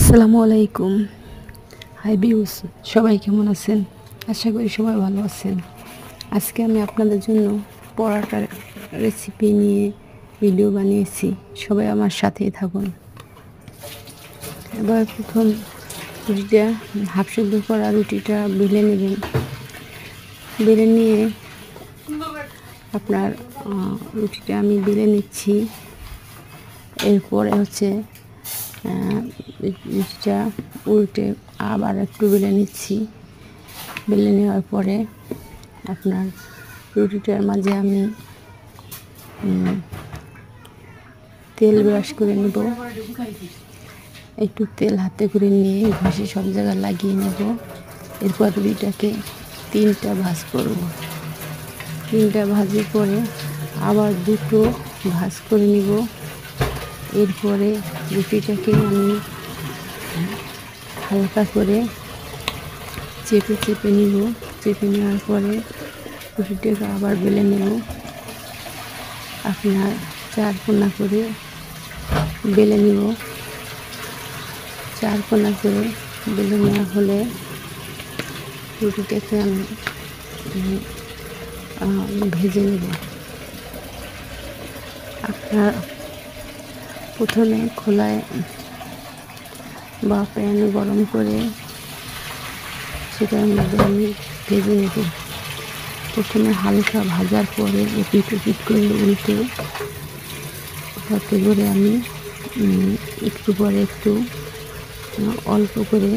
আসসালামু আলাইকুম। High views, সবাই কেমন আছেন? আশা করি সবাই ভালো আছেন। আজকে আমি আপনাদের জন্য পরোটার রেসিপি নিয়ে ভিডিও বানিয়েছি। সবাই আমার সাথেই থাকুন। এবার প্রথম রুটিটা হাফ সেদ্ধ করা রুটিটা বেলে নেবেন। বেলে নিয়ে আপনার রুটিটা আমি বেলে নিচ্ছি। এরপরে রুটিটা উল্টে আবার একটু বেলে নিচ্ছি। বেলে নেওয়ার পরে আপনার রুটিটার মাঝে আমি তেল ব্রাশ করে নেব। একটু তেল হাতে করে নিয়ে ঘষে সব জায়গায় লাগিয়ে নেব। এরপর রুটিটাকে 3টা ভাঁজ করব। 3টা ভাঁজের পরে আবার 2টো ভাঁজ করে নিব। এরপরে রুটিটাকে আমি হালকা করে চেপে নিব। চেপে নেওয়ার পরে রুটিটাকে আবার বেলে নেব। আপনার 4 কোনা করে বেলে নিব। 4 কোনা করে বেলে নেওয়া হলে রুটিটাকে আমি ভেজে নেব। আপনার প্রথমে খোলায় বা প্যান গরম করে সেটার মধ্যে আমি ভেজে নেব। প্রথমে হালকা ভাজার পরে এপিট ওপিট করে উল্টে তাতে করে আমি একটু পরে একটু অল্প করে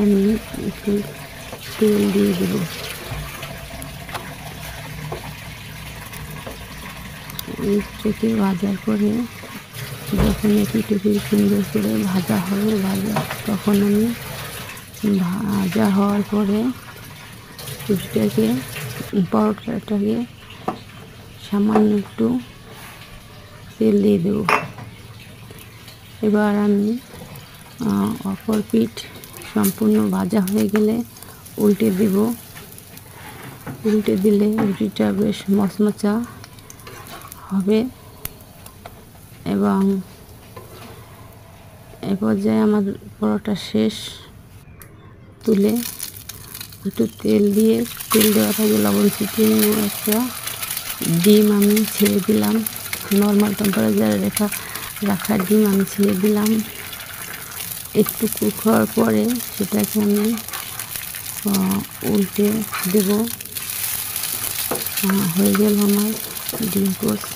আমি একটু তেল দিয়ে দেব। থেকে ভাজার পরে যখন এপিট সুন্দর করে ভাজা হবে তখন আমি ভাজা হওয়ার পরে পরোটাটাকে সামান্য একটু তেল দিয়ে দেব। এবার আমি অপর পিঠ সম্পূর্ণ ভাজা হয়ে গেলে উল্টে দেব। উল্টে দিলে রুটিটা বেশ মচমচা হবে এবং এ পর্যায়ে আমার পরোটা শেষ। তুলে একটু তেল দেওয়া থাকে লবণ ছিটিয়ে একটা ডিম আমি ছেড়ে দিলাম। নর্মাল টেম্পারেচারে রাখা ডিম আমি ছেড়ে দিলাম। একটু কুক হওয়ার পরে সেটাকে আমি উল্টে দেব। হয়ে গেল আমার ডিম পোস্ট।